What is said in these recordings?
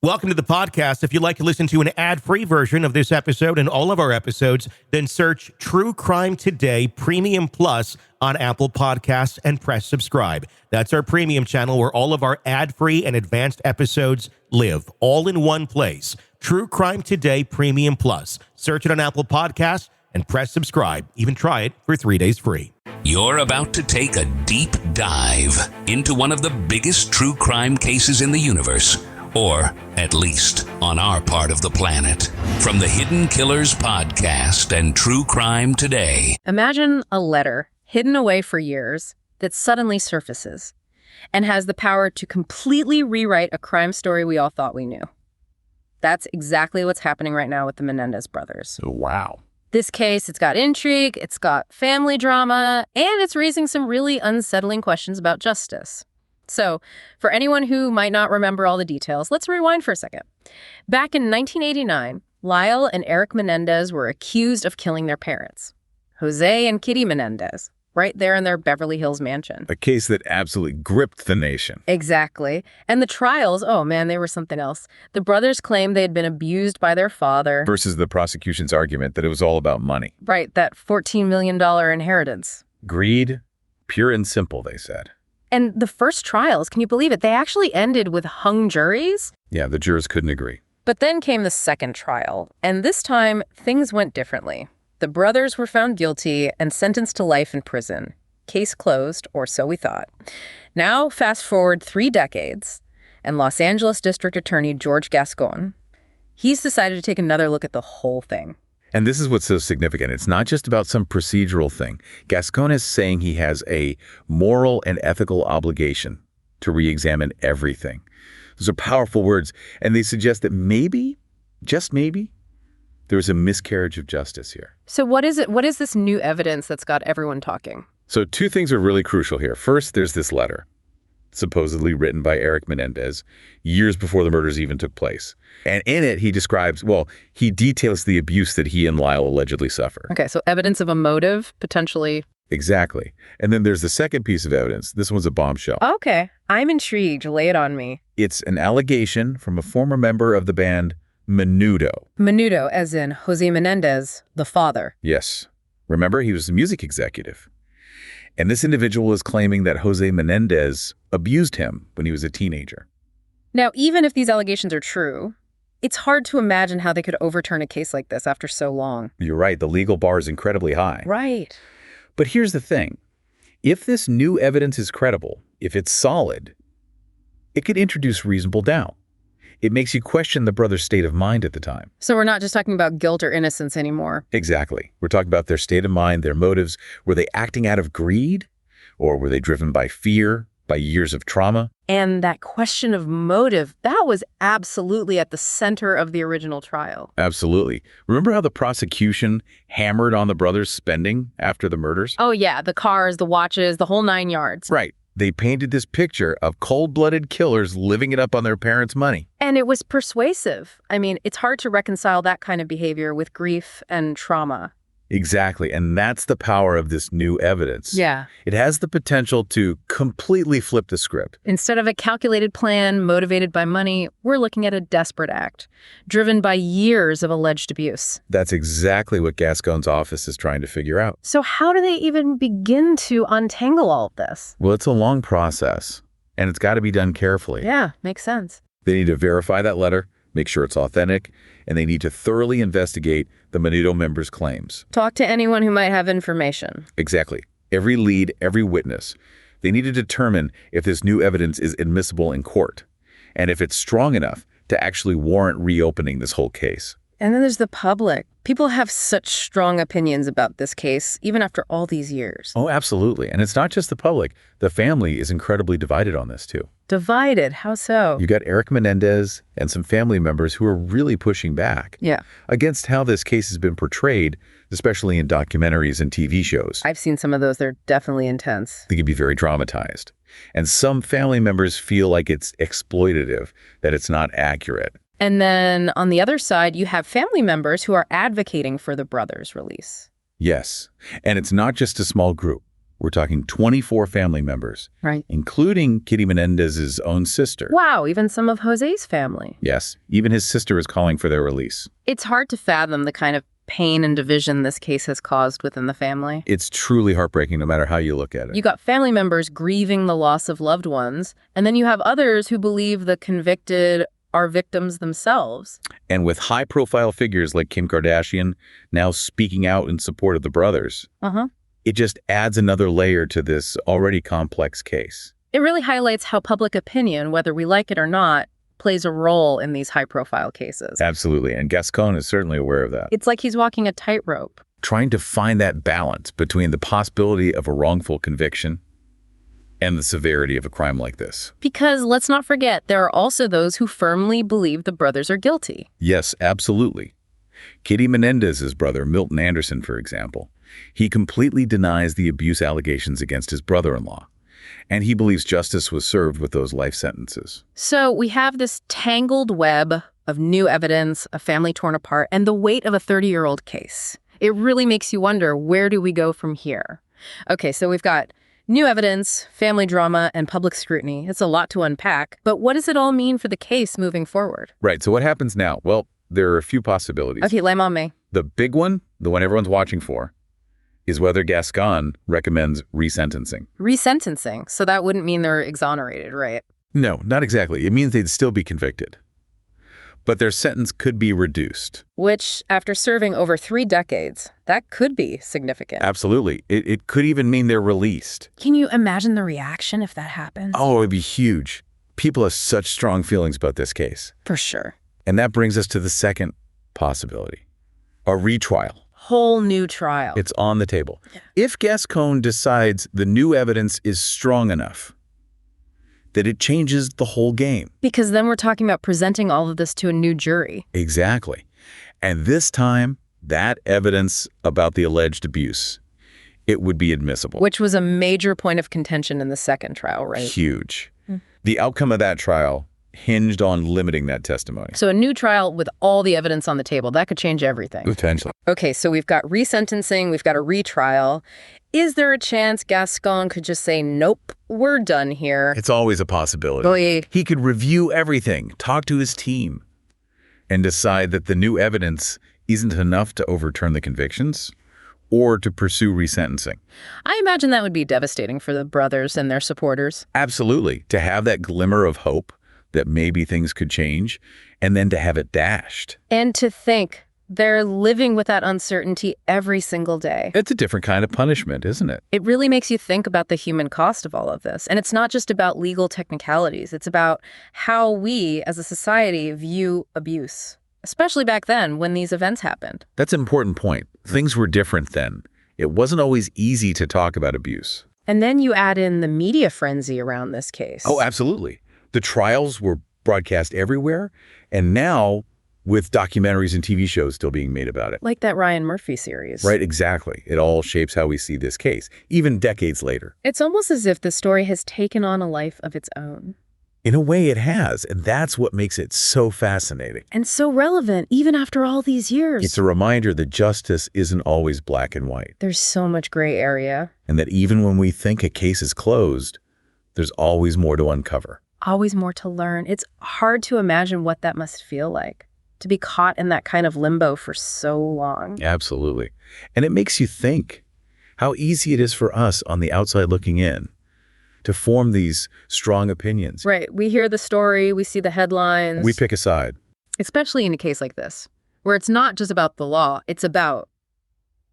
Welcome to the podcast. If you'd like to listen to an ad-free version of this episode and all of our episodes, then search True Crime Today Premium Plus on Apple Podcasts and press subscribe. That's our premium channel where all of our ad-free and advanced episodes live, all in one place. True Crime Today Premium Plus. Search it on Apple Podcasts and press subscribe. Even try it for 3 days free. You're about to take a deep dive into one of the biggest true crime cases in the universe. Or, at least, on our part of the planet. From the Hidden Killers podcast and True Crime Today. Imagine a letter hidden away for years that suddenly surfaces and has the power to completely rewrite a crime story we all thought we knew. That's exactly what's happening right now with the Menendez brothers. Wow. This case, it's got intrigue, it's got family drama, and it's raising some really unsettling questions about justice. So, for anyone who might not remember all the details, let's rewind for a second. Back in 1989, Lyle and Erik Menendez were accused of killing their parents, Jose and Kitty Menendez, right there in their Beverly Hills mansion. A case that absolutely gripped the nation. Exactly. And the trials, oh man, they were something else. The brothers claimed they had been abused by their father. Versus the prosecution's argument that it was all about money. Right, that $14 million inheritance. Greed, pure and simple, they said. And the first trials, can you believe it? They actually ended with hung juries. Yeah, the jurors couldn't agree. But then came the second trial, and this time things went differently. The brothers were found guilty and sentenced to life in prison. Case closed, or so we thought. Now, fast forward 3 decades, and Los Angeles District Attorney George Gascon, he's decided to take another look at the whole thing. And this is what's so significant. It's not just about some procedural thing. Gascon is saying he has a moral and ethical obligation to re-examine everything. Those are powerful words, and they suggest that maybe, just maybe, there's a miscarriage of justice here. So what is it? What is this new evidence that's got everyone talking? So 2 things are really crucial here. First, there's this letter, supposedly written by Erik Menendez, years before the murders even took place. And in it, he describes, he details the abuse that he and Lyle allegedly suffer. Okay, so evidence of a motive, potentially. Exactly. And then there's the second piece of evidence. This one's a bombshell. Okay, I'm intrigued. Lay it on me. It's an allegation from a former member of the band Menudo. Menudo, as in Jose Menendez, the father. Yes. Remember, he was a music executive. And this individual is claiming that Jose Menendez abused him when he was a teenager. Now, even if these allegations are true, it's hard to imagine how they could overturn a case like this after so long. You're right. The legal bar is incredibly high. Right. But here's the thing. If this new evidence is credible, if it's solid, it could introduce reasonable doubt. It makes you question the brothers' state of mind at the time. So we're not just talking about guilt or innocence anymore. Exactly. We're talking about their state of mind, their motives. Were they acting out of greed? Or were they driven by fear, by years of trauma? And that question of motive, that was absolutely at the center of the original trial. Absolutely. Remember how the prosecution hammered on the brothers' spending after the murders? Oh yeah, the cars, the watches, the whole 9 yards. Right. They painted this picture of cold-blooded killers living it up on their parents' money. And it was persuasive. I mean, it's hard to reconcile that kind of behavior with grief and trauma. Exactly. And that's the power of this new evidence. Yeah. It has the potential to completely flip the script. Instead of a calculated plan motivated by money, we're looking at a desperate act, driven by years of alleged abuse. That's exactly what Gascon's office is trying to figure out. So how do they even begin to untangle all of this? Well, it's a long process, and it's got to be done carefully. Yeah, makes sense. They need to verify that letter, make sure it's authentic, and they need to thoroughly investigate the Menudo members' claims. Talk to anyone who might have information. Exactly. Every lead, every witness. They need to determine if this new evidence is admissible in court, and if it's strong enough to actually warrant reopening this whole case. And then there's the public. People have such strong opinions about this case, even after all these years. Oh, absolutely. And it's not just the public. The family is incredibly divided on this, too. Divided? How so? You got Erik Menendez and some family members who are really pushing back against how this case has been portrayed, especially in documentaries and TV shows. I've seen some of those. They're definitely intense. They can be very dramatized. And some family members feel like it's exploitative, that it's not accurate. And then on the other side, you have family members who are advocating for the brothers' release. Yes. And it's not just a small group. We're talking 24 family members, Right. including Kitty Menendez's own sister. Wow, even some of Jose's family. Yes, even his sister is calling for their release. It's hard to fathom the kind of pain and division this case has caused within the family. It's truly heartbreaking no matter how you look at it. You got family members grieving the loss of loved ones, and then you have others who believe the convicted are victims themselves. And with high-profile figures like Kim Kardashian now speaking out in support of the brothers, it just adds another layer to this already complex case. It really highlights how public opinion, whether we like it or not, plays a role in these high-profile cases. Absolutely, and Gascon is certainly aware of that. It's like he's walking a tightrope. Trying to find that balance between the possibility of a wrongful conviction and the severity of a crime like this. Because let's not forget, there are also those who firmly believe the brothers are guilty. Yes, absolutely. Kitty Menendez's brother, Milton Anderson, for example, he completely denies the abuse allegations against his brother-in-law, and he believes justice was served with those life sentences. So we have this tangled web of new evidence, a family torn apart, and the weight of a 30-year-old case. It really makes you wonder, where do we go from here? Okay, so we've got new evidence, family drama, and public scrutiny. It's a lot to unpack, but what does it all mean for the case moving forward? Right, so what happens now? Well, there are a few possibilities. Okay, lay 'em on me. The big one, the one everyone's watching for, is whether Gascon recommends resentencing. Resentencing, so that wouldn't mean they're exonerated, right? No, not exactly. It means they'd still be convicted. But their sentence could be reduced. Which, after serving over 3 decades, that could be significant. Absolutely. It could even mean they're released. Can you imagine the reaction if that happens? Oh, it would be huge. People have such strong feelings about this case. For sure. And that brings us to the second possibility, a retrial. Whole new trial. It's on the table. If Gascon decides the new evidence is strong enough, that it changes the whole game. Because then we're talking about presenting all of this to a new jury. Exactly. And this time, that evidence about the alleged abuse, it would be admissible. Which was a major point of contention in the second trial, right? Huge. The outcome of that trial hinged on limiting that testimony. So a new trial with all the evidence on the table, that could change everything. Potentially. Okay, so we've got resentencing, we've got a retrial. Is there a chance Gascon could just say, nope, we're done here? It's always a possibility. Boy. He could review everything, talk to his team, and decide that the new evidence isn't enough to overturn the convictions or to pursue resentencing. I imagine that would be devastating for the brothers and their supporters. Absolutely. To have that glimmer of hope that maybe things could change, and then to have it dashed. And to think they're living with that uncertainty every single day. It's a different kind of punishment, isn't it? It really makes you think about the human cost of all of this. And it's not just about legal technicalities. It's about how we, as a society, view abuse, especially back then when these events happened. That's an important point. Things were different then. It wasn't always easy to talk about abuse. And then you add in the media frenzy around this case. Oh, absolutely. The trials were broadcast everywhere, and now with documentaries and TV shows still being made about it. Like that Ryan Murphy series. Right, exactly. It all shapes how we see this case, even decades later. It's almost as if the story has taken on a life of its own. In a way, it has, and that's what makes it so fascinating. And so relevant, even after all these years. It's a reminder that justice isn't always black and white. There's so much gray area. And that even when we think a case is closed, there's always more to uncover. Always more to learn. It's hard to imagine what that must feel like, to be caught in that kind of limbo for so long. Absolutely. And it makes you think how easy it is for us on the outside looking in to form these strong opinions. Right. We hear the story, we see the headlines. We pick a side. Especially in a case like this, where it's not just about the law, it's about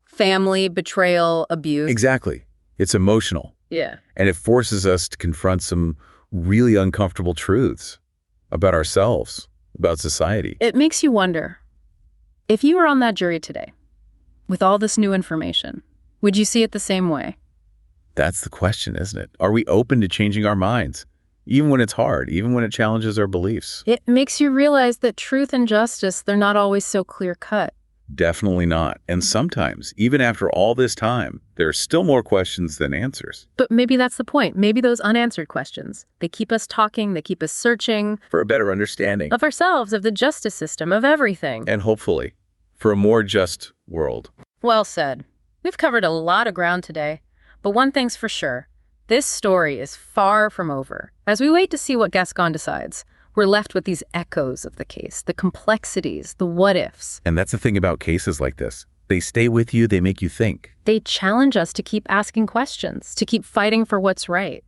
family, betrayal, abuse. Exactly. It's emotional. Yeah. And it forces us to confront some really uncomfortable truths about ourselves, about society. It makes you wonder, if you were on that jury today, with all this new information, would you see it the same way? That's the question, isn't it? Are we open to changing our minds, even when it's hard, even when it challenges our beliefs? It makes you realize that truth and justice, they're not always so clear-cut. Definitely not. And sometimes, even after all this time, there are still more questions than answers. But maybe that's the point. Maybe those unanswered questions, they keep us talking, they keep us searching. For a better understanding. Of ourselves, of the justice system, of everything. And hopefully, for a more just world. Well said. We've covered a lot of ground today. But one thing's for sure. This story is far from over. As we wait to see what Gascon decides, we're left with these echoes of the case, the complexities, the what-ifs. And that's the thing about cases like this. They stay with you, they make you think. They challenge us to keep asking questions, to keep fighting for what's right.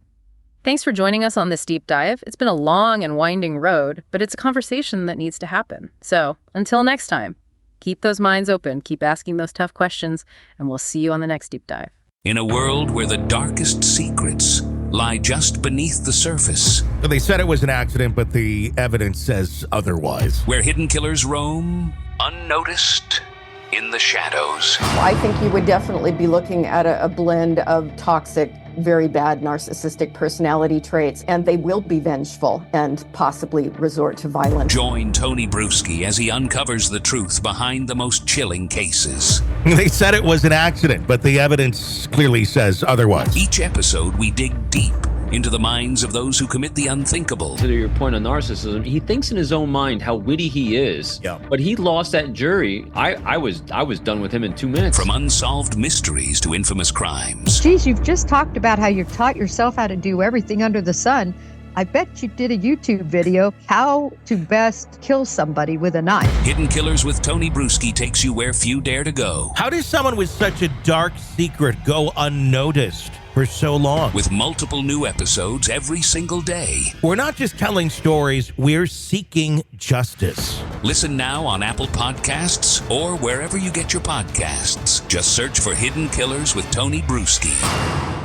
Thanks for joining us on this deep dive. It's been a long and winding road, but it's a conversation that needs to happen. So, until next time, keep those minds open, keep asking those tough questions, and we'll see you on the next deep dive. In a world where the darkest secrets lie just beneath the surface, They said it was an accident, but the evidence says otherwise. where hidden killers roam unnoticed in the shadows. I think you would definitely be looking at a blend of toxic, very bad narcissistic personality traits, and they will be vengeful and possibly resort to violence. Join Tony Bruschi as he uncovers the truth behind the most chilling cases. They said it was an accident, but the evidence clearly says otherwise. Each episode, we dig deep into the minds of those who commit the unthinkable. To your point on narcissism, he thinks in his own mind how witty he is. Yeah. But he lost that jury. I was done with him in 2 minutes. From unsolved mysteries to infamous crimes. Geez, you've just talked about how you've taught yourself how to do everything under the sun. I bet you did a YouTube video, how to best kill somebody with a knife. Hidden Killers with Tony Bruschi takes you where few dare to go. How does someone with such a dark secret go unnoticed for so long? With multiple new episodes every single day. We're not just telling stories, we're seeking justice. Listen now on Apple Podcasts or wherever you get your podcasts. Just search for Hidden Killers with Tony Bruschi.